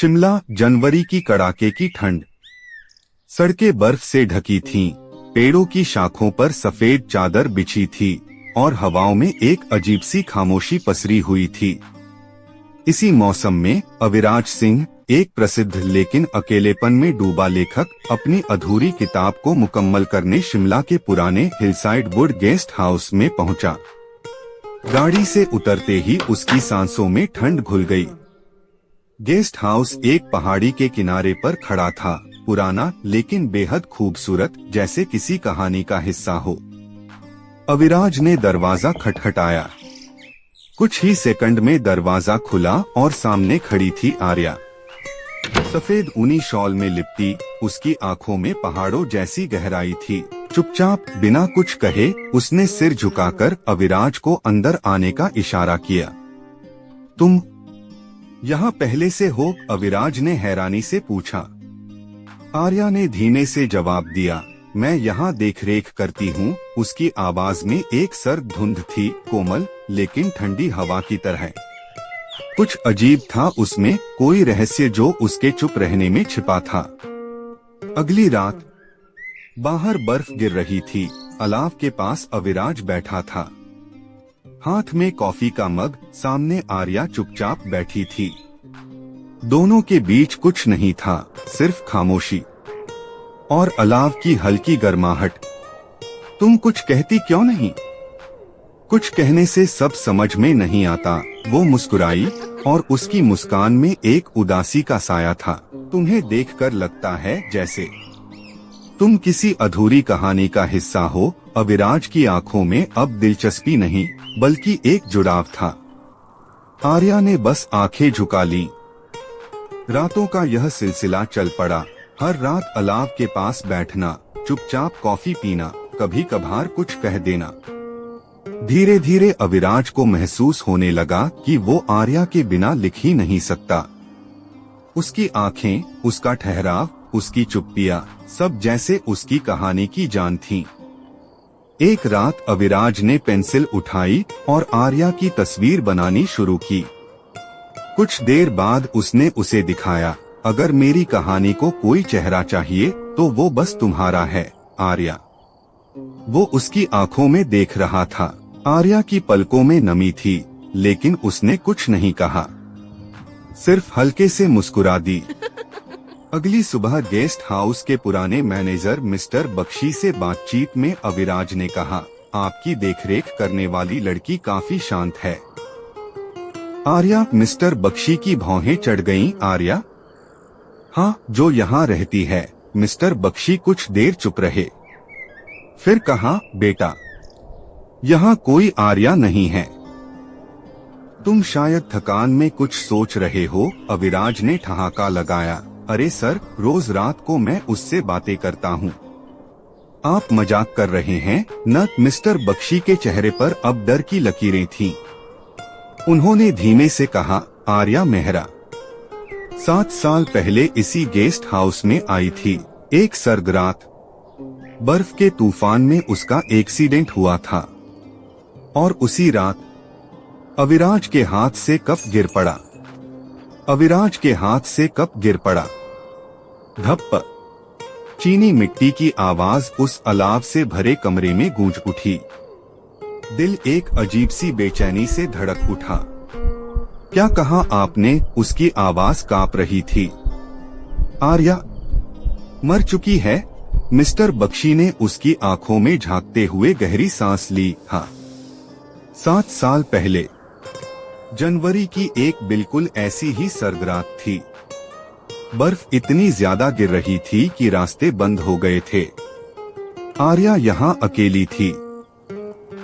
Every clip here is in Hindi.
शिमला, जनवरी की कड़ाके की ठंड। सड़कें बर्फ से ढकी थीं, पेड़ों की शाखों पर सफेद चादर बिछी थी और हवाओं में एक अजीब सी खामोशी पसरी हुई थी। इसी मौसम में अविराज सिंह, एक प्रसिद्ध लेकिन अकेलेपन में डूबा लेखक, अपनी अधूरी किताब को मुकम्मल करने शिमला के पुराने हिलसाइड वुड गेस्ट हाउस में पहुंचा। गाड़ी से उतरते ही उसकी सांसों में ठंड घुल गई। गेस्ट हाउस एक पहाड़ी के किनारे पर खड़ा था, पुराना लेकिन बेहद खूबसूरत, जैसे किसी कहानी का हिस्सा हो। अविराज ने दरवाजा खटखटाया। कुछ ही सेकंड में दरवाजा खुला और सामने खड़ी थी आर्या। सफेद ऊनी शॉल में लिपटी, उसकी आंखों में पहाड़ों जैसी गहराई थी। चुपचाप, बिना कुछ कहे, उसने सिर झुकाकर अविराज को अंदर आने का इशारा किया। तुम यहाँ पहले से हो? अविराज ने हैरानी से पूछा। आर्या ने धीमे से जवाब दिया, मैं यहाँ देखरेख करती हूँ। उसकी आवाज में एक सर्द धुंध थी, कोमल लेकिन ठंडी हवा की तरह। कुछ अजीब था उसमें, कोई रहस्य जो उसके चुप रहने में छिपा था। अगली रात बाहर बर्फ गिर रही थी। अलाव के पास अविराज बैठा था, हाथ में कॉफी का मग। सामने आर्या चुपचाप बैठी थी। दोनों के बीच कुछ नहीं था, सिर्फ खामोशी और अलाव की हल्की गर्माहट। तुम कुछ कहती क्यों नहीं? कुछ कहने से सब समझ में नहीं आता। वो मुस्कुराई और उसकी मुस्कान में एक उदासी का साया था। तुम्हें देखकर लगता है जैसे तुम किसी अधूरी कहानी का हिस्सा हो। अविराज की आंखों में अब दिलचस्पी नहीं, बल्कि एक जुड़ाव था। आर्या ने बस आंखें झुका ली। रातों का यह सिलसिला चल पड़ा। हर रात अलाव के पास बैठना, चुपचाप कॉफी पीना, कभी कभार कुछ कह देना। धीरे धीरे अविराज को महसूस होने लगा कि वो आर्या के बिना लिख ही नहीं सकता। उसकी आंखें, उसका ठहराव, उसकी चुप्पियां, सब जैसे उसकी कहानी की जान थीं। एक रात अविराज ने पेंसिल उठाई और आर्या की तस्वीर बनानी शुरू की। कुछ देर बाद उसने उसे दिखाया। अगर मेरी कहानी को कोई चेहरा चाहिए तो वो बस तुम्हारा है, आर्या। वो उसकी आंखों में देख रहा था। आर्या की पलकों में नमी थी, लेकिन उसने कुछ नहीं कहा, सिर्फ हल्के से मुस्कुरा दी। अगली सुबह गेस्ट हाउस के पुराने मैनेजर मिस्टर बख्शी से बातचीत में अविराज ने कहा, आपकी देखरेख करने वाली लड़की काफी शांत है। आर्या, मिस्टर बख्शी की भौहें चढ़ गईं। आर्या? हाँ, जो यहाँ रहती है। मिस्टर बख्शी कुछ देर चुप रहे, फिर कहा, बेटा, यहाँ कोई आर्या नहीं है। तुम शायद थकान में कुछ सोच रहे हो। अविराज ने ठहाका लगाया। अरे सर, रोज रात को मैं उससे बातें करता हूँ। आप मजाक कर रहे हैं न? मिस्टर बख्शी के चेहरे पर अब डर की लकीरें थीं। उन्होंने धीमे से कहा, आर्या मेहरा 7 साल पहले इसी गेस्ट हाउस में आई थी। एक सर्द रात बर्फ के तूफान में उसका एक्सीडेंट हुआ था और उसी रात अविराज के हाथ से कप गिर पड़ा। अविराज के हाथ से कप गिर पड़ा। धप। चीनी मिट्टी की आवाज उस अलाव से भरे कमरे में गूंज उठी। दिल एक अजीब सी बेचैनी से धड़क उठा। क्या कहा आपने? उसकी आवाज कांप रही थी। आर्या मर चुकी है। मिस्टर बख्शी ने उसकी आंखों में झांकते हुए गहरी सांस ली। हाँ, 7 साल पहले जनवरी की एक बिल्कुल ऐसी ही सर्द रात थी। बर्फ इतनी ज्यादा गिर रही थी कि रास्ते बंद हो गए थे। आर्या यहाँ अकेली थी।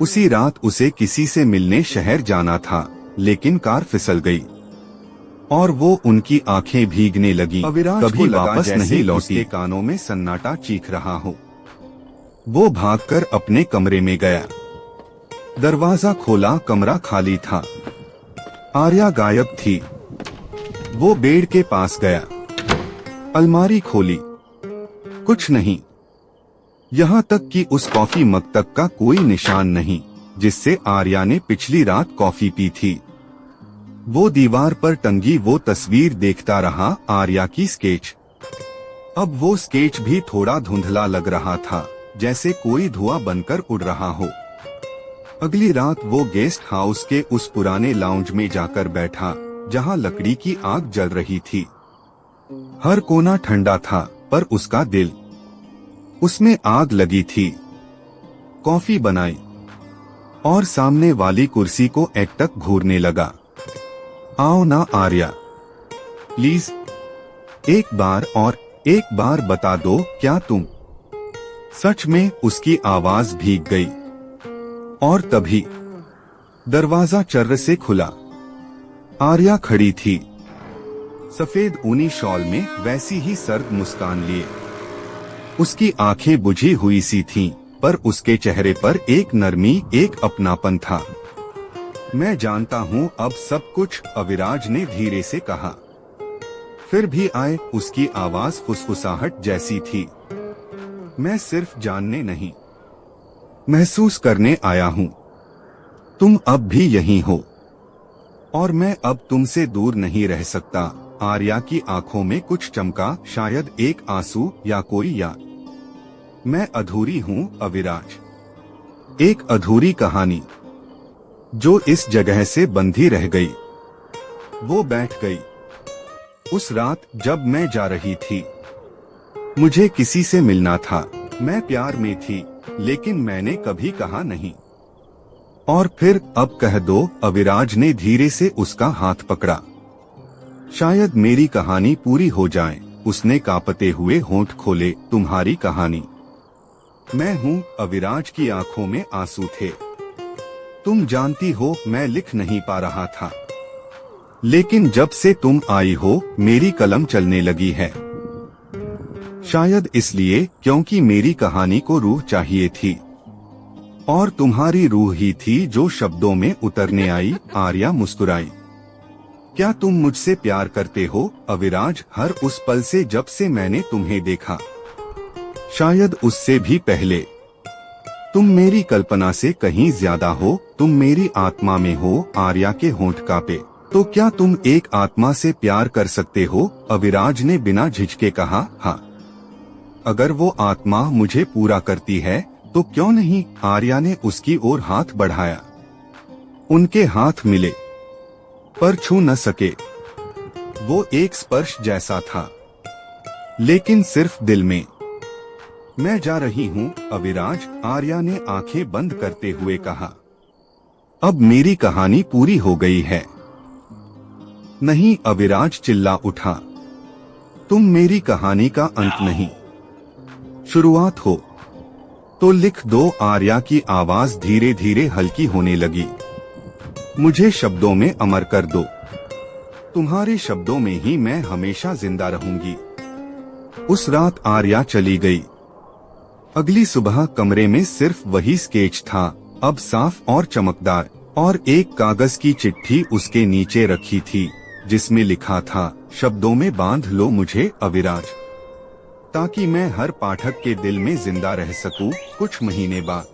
उसी रात उसे किसी से मिलने शहर जाना था, लेकिन कार फिसल गई और वो उनकी आंखें भीगने लगी। अविराज कभी वापस नहीं लौटी। उसके कानों में सन्नाटा चीख रहा हो। वो भागकर अपने कमरे में गया। दरवाजा खोला, कमरा खाली था। आर्या गायब थी। वो बेड के पास गया, अलमारी खोली, कुछ नहीं, यहाँ तक कि उस कॉफी मग तक का कोई निशान नहीं जिससे आर्या ने पिछली रात कॉफी पी थी। वो दीवार पर टंगी वो तस्वीर देखता रहा, आर्या की स्केच। अब वो स्केच भी थोड़ा धुंधला लग रहा था, जैसे कोई धुआं बनकर उड़ रहा हो। अगली रात वो गेस्ट हाउस के उस पुराने लाउंज में जाकर बैठा, जहां लकड़ी की आग जल रही थी। हर कोना ठंडा था, पर उसका दिल, उसमें आग लगी थी। कॉफी बनाई और सामने वाली कुर्सी को एकटक घूरने लगा। आओ ना आर्या, प्लीज एक बार और एक बार बता दो, क्या तुम सच में? उसकी आवाज भीग गई और तभी दरवाजा चर्र से खुला। आर्या खड़ी थी, सफेद ऊनी शॉल में, वैसी ही सर्द मुस्कान लिए। उसकी आंखें बुझी हुई सी थीं, पर उसके चेहरे पर एक नरमी, एक अपनापन था। मैं जानता हूँ अब सब कुछ, अविराज ने धीरे से कहा। फिर भी आए, उसकी आवाज फुसफुसाहट जैसी थी। मैं सिर्फ जानने नहीं, महसूस करने आया हूँ। तुम अब भी यहीं हो और मैं अब तुमसे दूर नहीं रह सकता। आर्या की आंखों में कुछ चमका, शायद एक आंसू या कोई याद। मैं अधूरी हूँ अविराज, एक अधूरी कहानी जो इस जगह से बंधी रह गई। वो बैठ गई। उस रात जब मैं जा रही थी, मुझे किसी से मिलना था। मैं प्यार में थी, लेकिन मैंने कभी कहा नहीं। और फिर अब कह दो, अविराज ने धीरे से उसका हाथ पकड़ा। शायद मेरी कहानी पूरी हो जाए, उसने कांपते हुए होंठ खोले। तुम्हारी कहानी? मैं हूँ। अविराज की आंखों में आंसू थे। तुम जानती हो, मैं लिख नहीं पा रहा था, लेकिन जब से तुम आई हो, मेरी कलम चलने लगी है। शायद इसलिए क्योंकि मेरी कहानी को रूह चाहिए थी, और तुम्हारी रूह ही थी जो शब्दों में उतरने आई। आर्या मुस्कुराई। क्या तुम मुझसे प्यार करते हो अविराज? हर उस पल से जब से मैंने तुम्हें देखा, शायद उससे भी पहले। तुम मेरी कल्पना से कहीं ज्यादा हो, तुम मेरी आत्मा में हो। आर्या के होंठ कांपे। तो क्या तुम एक आत्मा से प्यार कर सकते हो? अविराज ने बिना झिझके कहा। हाँ, अगर वो आत्मा मुझे पूरा करती है तो क्यों नहीं? आर्या ने उसकी ओर हाथ बढ़ाया। उनके हाथ मिले, पर छू न सके। वो एक स्पर्श जैसा था, लेकिन सिर्फ दिल में। मैं जा रही हूँ अविराज, आर्या ने आंखें बंद करते हुए कहा। अब मेरी कहानी पूरी हो गई है। नहीं, अविराज चिल्ला उठा। तुम मेरी कहानी का अंत नहीं, शुरुआत हो। तो लिख दो। आर्या की आवाज धीरे धीरे हल्की होने लगी। मुझे शब्दों में अमर कर दो। तुम्हारे शब्दों में ही मैं हमेशा जिंदा रहूंगी। उस रात आर्या चली गई। अगली सुबह कमरे में सिर्फ वही स्केच था, अब साफ और चमकदार, और एक कागज की चिट्ठी उसके नीचे रखी थी, जिसमें लिखा था, शब्दों में बांध लो मुझे अविराज, ताकि मैं हर पाठक के दिल में जिंदा रह सकूं। कुछ महीने बाद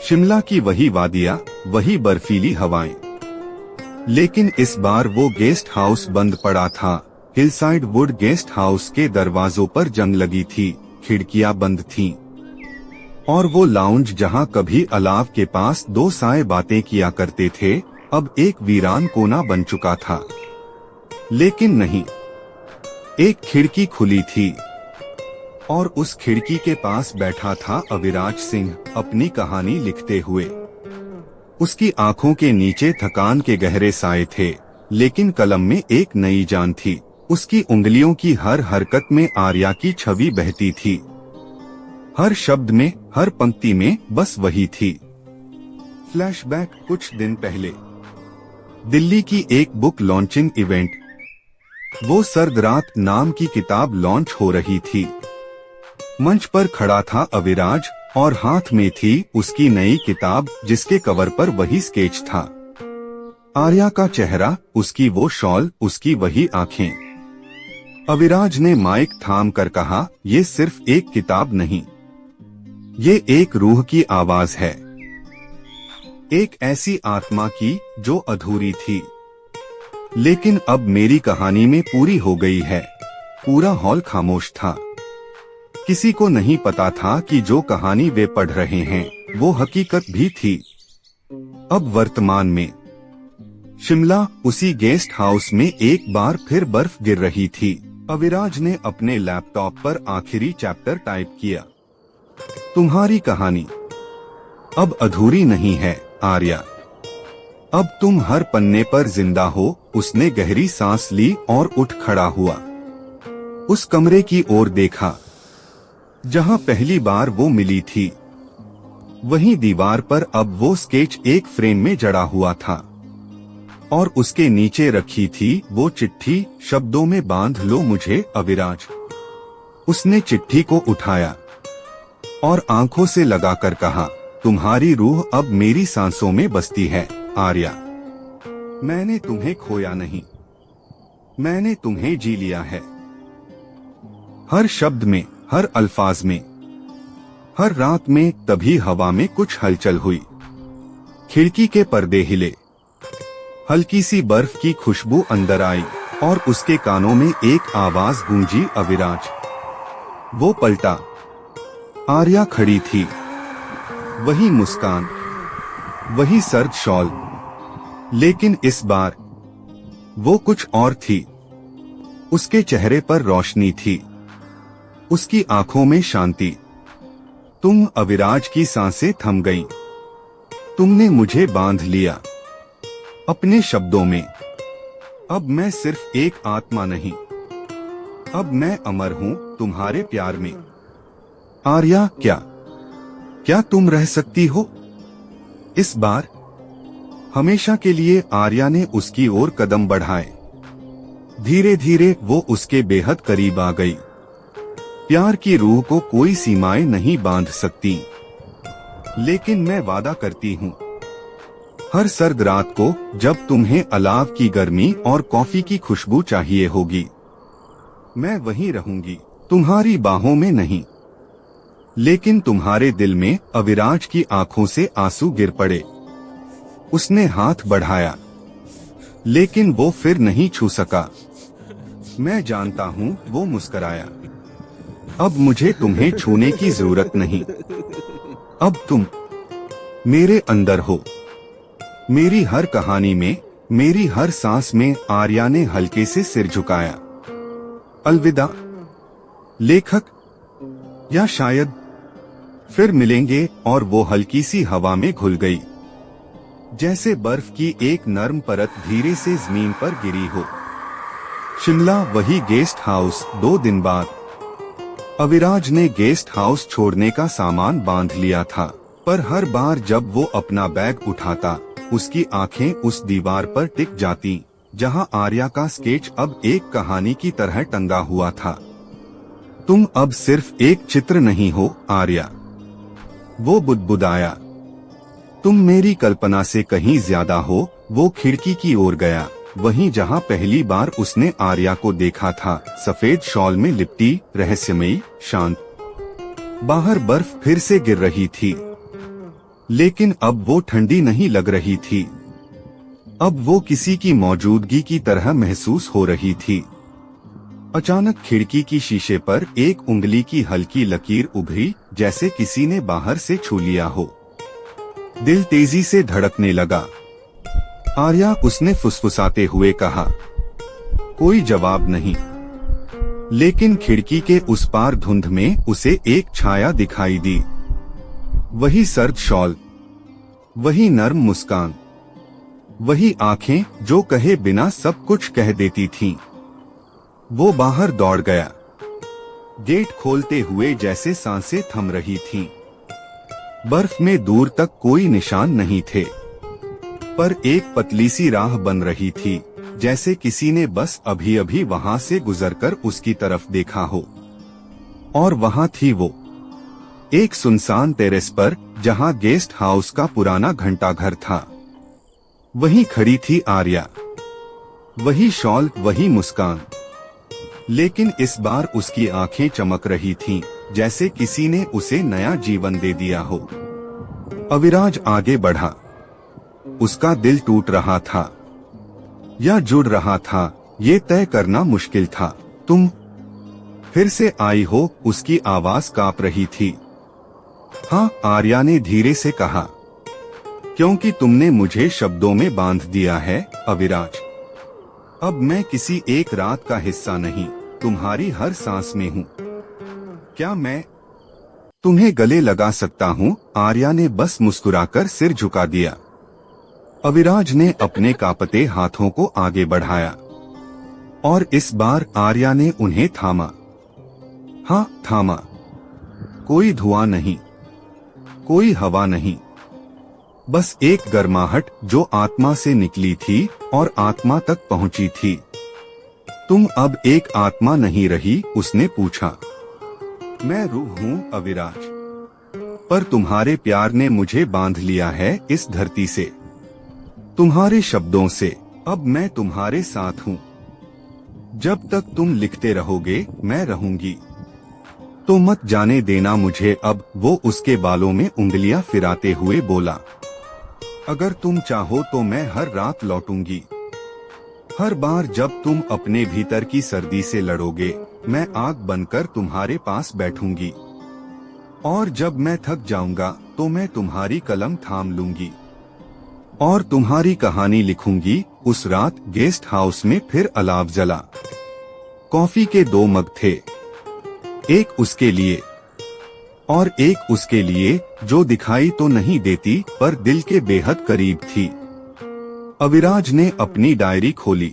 शिमला की वही वादियां, वही बर्फीली हवाएं, लेकिन इस बार वो गेस्ट हाउस बंद पड़ा था। हिलसाइड वुड गेस्ट हाउस के दरवाजों पर जंग लगी थी, खिड़कियां बंद थीं, और वो लाउंज जहां कभी अलाव के पास दो साए बातें किया करते थे, अब एक वीरान कोना बन चुका था। लेकिन नहीं, एक खिड़की खुली थी, और उस खिड़की के पास बैठा था अविराज सिंह, अपनी कहानी लिखते हुए। उसकी आंखों के नीचे थकान के गहरे साए थे, लेकिन कलम में एक नई जान थी। उसकी उंगलियों की हर हरकत में आर्या की छवि बहती थी, हर शब्द में, हर पंक्ति में बस वही थी। फ्लैशबैक कुछ दिन पहले, दिल्ली की एक बुक लॉन्चिंग इवेंट। वो सर्द रात नाम की किताब लॉन्च हो रही थी। मंच पर खड़ा था अविराज, और हाथ में थी उसकी नई किताब, जिसके कवर पर वही स्केच था। आर्या का चेहरा, उसकी वो शॉल, उसकी वही आंखें। अविराज ने माइक थाम कर कहा, ये सिर्फ एक किताब नहीं, ये एक रूह की आवाज है, एक ऐसी आत्मा की जो अधूरी थी, लेकिन अब मेरी कहानी में पूरी हो गई है। पूरा हॉल खामोश था। किसी को नहीं पता था कि जो कहानी वे पढ़ रहे हैं वो हकीकत भी थी। अब वर्तमान में शिमला उसी गेस्ट हाउस में एक बार फिर बर्फ गिर रही थी। अविराज ने अपने लैपटॉप पर आखिरी चैप्टर टाइप किया। तुम्हारी कहानी अब अधूरी नहीं है आर्या। अब तुम हर पन्ने पर जिंदा हो। उसने गहरी सांस ली और उठ खड़ा हुआ। उस कमरे की ओर देखा जहां पहली बार वो मिली थी। वहीं दीवार पर अब वो स्केच एक फ्रेम में जड़ा हुआ था और उसके नीचे रखी थी वो चिट्ठी, शब्दों में बांध लो मुझे अविराज। उसने चिट्ठी को उठाया और आंखों से लगाकर कहा, तुम्हारी रूह अब मेरी सांसों में बसती है आर्या। मैंने तुम्हें खोया नहीं, मैंने तुम्हें जी लिया है। हर शब्द में, हर अल्फाज में, हर रात में। तभी हवा में कुछ हलचल हुई। खिड़की के पर्दे हिले, हल्की सी बर्फ की खुशबू अंदर आई और उसके कानों में एक आवाज गूंजी, अविराज। वो पलटा। आर्या खड़ी थी। वही मुस्कान, वही सर्द शॉल, लेकिन इस बार वो कुछ और थी। उसके चेहरे पर रोशनी थी, उसकी आंखों में शांति। तुम अविराज की सांसें थम गईं। तुमने मुझे बांध लिया अपने शब्दों में। अब मैं सिर्फ एक आत्मा नहीं, अब मैं अमर हूं तुम्हारे प्यार में। आर्या, क्या तुम रह सकती हो? इस बार हमेशा के लिए। आर्या ने उसकी ओर कदम बढ़ाए। धीरे धीरे वो उसके बेहद करीब आ गई। प्यार की रूह को कोई सीमाएं नहीं बांध सकती। लेकिन मैं वादा करती हूँ, हर सर्द रात को जब तुम्हें अलाव की गर्मी और कॉफी की खुशबू चाहिए होगी, मैं वहीं रहूंगी। तुम्हारी बाहों में नहीं, लेकिन तुम्हारे दिल में। अविराज की आंखों से आंसू गिर पड़े। उसने हाथ बढ़ाया, लेकिन वो फिर नहीं छू सका। मैं जानता हूँ, वो मुस्कुराया। अब मुझे तुम्हें छूने की जरूरत नहीं। अब तुम मेरे अंदर हो, मेरी हर कहानी में, मेरी हर सांस में। आर्या ने हल्के से सिर झुकाया। अलविदा लेखक, या शायद फिर मिलेंगे। और वो हल्की सी हवा में घुल गई, जैसे बर्फ की एक नर्म परत धीरे से जमीन पर गिरी हो। शिमला, वही गेस्ट हाउस। 2 दिन बाद अविराज ने गेस्ट हाउस छोड़ने का सामान बांध लिया था, पर हर बार जब वो अपना बैग उठाता, उसकी आंखें उस दीवार पर टिक जाती जहां आर्या का स्केच अब एक कहानी की तरह टंगा हुआ था। तुम अब सिर्फ एक चित्र नहीं हो आर्या, वो बुदबुदाया। तुम मेरी कल्पना से कहीं ज्यादा हो। वो खिड़की की ओर गया, वहीं जहां पहली बार उसने आर्या को देखा था। सफेद शॉल में लिपटी, रहस्यमयी, शांत। बाहर बर्फ फिर से गिर रही थी, लेकिन अब वो ठंडी नहीं लग रही थी। अब वो किसी की मौजूदगी की तरह महसूस हो रही थी। अचानक खिड़की की शीशे पर एक उंगली की हल्की लकीर उभरी, जैसे किसी ने बाहर से छू लिया हो। दिल तेजी से धड़कने लगा। आर्या, उसने फुसफुसाते हुए कहा। कोई जवाब नहीं, लेकिन खिड़की के उस पार धुंध में उसे एक छाया दिखाई दी। वही सर्द शॉल, वही नर्म मुस्कान, वही आंखें जो कहे बिना सब कुछ कह देती थीं। वो बाहर दौड़ गया, गेट खोलते हुए जैसे सांसें थम रही थीं। बर्फ में दूर तक कोई निशान नहीं थे, पर एक पतली सी राह बन रही थी, जैसे किसी ने बस अभी अभी वहां से गुजरकर उसकी तरफ देखा हो। और वहां थी वो, एक सुनसान टेरेस पर, जहां गेस्ट हाउस का पुराना घंटाघर था। वहीं खड़ी थी आर्या, वही शॉल, वही मुस्कान। लेकिन इस बार उसकी आंखें चमक रही थीं, जैसे किसी ने उसे नया जीवन दे दिया हो। अविराज आगे बढ़ा, उसका दिल टूट रहा था। या जुड़ रहा था, ये तय करना मुश्किल था। तुम फिर से आई हो, उसकी आवाज कांप रही थी। हाँ, आर्या ने धीरे से कहा, क्योंकि तुमने मुझे शब्दों में बांध दिया है अविराज। अब मैं किसी एक रात का हिस्सा नहीं, तुम्हारी हर सांस में हूँ। क्या मैं तुम्हें गले लगा सकता हूँ? आर्या ने बस मुस्कुराकर सिर झुका दिया। अविराज ने अपने कांपते हाथों को आगे बढ़ाया और इस बार आर्या ने उन्हें थामा। हाँ, थामा। कोई धुआं नहीं, कोई हवा नहीं, बस एक गर्माहट जो आत्मा से निकली थी और आत्मा तक पहुंची थी। तुम अब एक आत्मा नहीं रही, उसने पूछा। मैं रूह हूँ अविराज, पर तुम्हारे प्यार ने मुझे बांध लिया है इस धरती से, तुम्हारे शब्दों से। अब मैं तुम्हारे साथ हूँ। जब तक तुम लिखते रहोगे मैं रहूंगी। तो मत जाने देना मुझे अब, वो उसके बालों में उंगलियां फिराते हुए बोला। अगर तुम चाहो तो मैं हर रात लौटूंगी। हर बार जब तुम अपने भीतर की सर्दी से लड़ोगे, मैं आग बनकर तुम्हारे पास बैठूंगी। और जब मैं थक जाऊंगा तो मैं तुम्हारी कलम थाम लूंगी और तुम्हारी कहानी लिखूंगी। उस रात गेस्ट हाउस में फिर अलाव जला। कॉफी के 2 मग थे, एक उसके लिए और एक उसके लिए जो दिखाई तो नहीं देती पर दिल के बेहद करीब थी। अविराज ने अपनी डायरी खोली।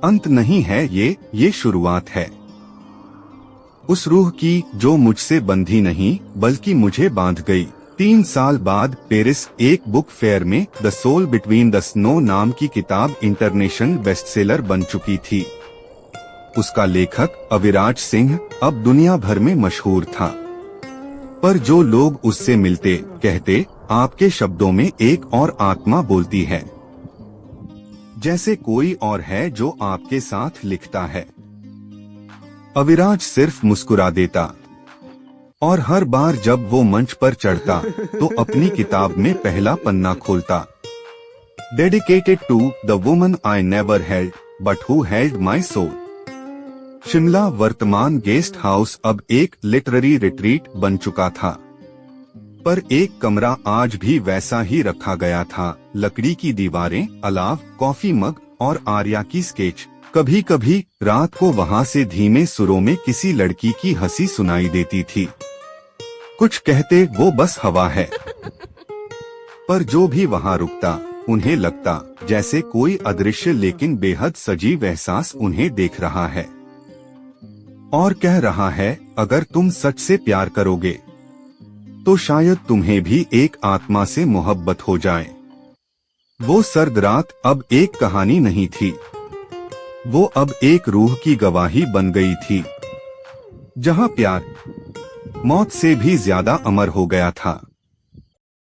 अंत नहीं है ये शुरुआत है। उस रूह की जो मुझसे बंधी नहीं बल्कि मुझे बांध गई। 3 साल बाद पेरिस एक बुक फेयर में the soul between the snow नाम की किताब इंटरनेशनल बेस्टसेलर बन चुकी थी। उसका लेखक अविराज सिंह अब दुनिया भर में मशहूर था, पर जो लोग उससे मिलते कहते, आपके शब्दों में एक और आत्मा बोलती है, जैसे कोई और है जो आपके साथ लिखता है। अविराज सिर्फ मुस्कुरा देता और हर बार जब वो मंच पर चढ़ता तो अपनी किताब में पहला पन्ना खोलता। Dedicated to the woman I never held but who held my soul. Shimla वर्तमान गेस्ट हाउस अब एक लिटरेरी रिट्रीट बन चुका था, पर एक कमरा आज भी वैसा ही रखा गया था। लकड़ी की दीवारें, अलाव, कॉफी मग और आर्या की स्केच। कभी कभी रात को वहाँ से धीमे सुरों में किसी लड़की की हंसी सुनाई देती थी। कुछ कहते वो बस हवा है, पर जो भी वहाँ रुकता उन्हें लगता जैसे कोई अदृश्य लेकिन बेहद सजीव एहसास उन्हें देख रहा है और कह रहा है, अगर तुम सच से प्यार करोगे तो शायद तुम्हें भी एक आत्मा से मोहब्बत हो जाए। वो सर्द रात अब एक कहानी नहीं थी, वो अब एक रूह की गवाही बन गई थी, जहां प्यार मौत से भी ज्यादा अमर हो गया था।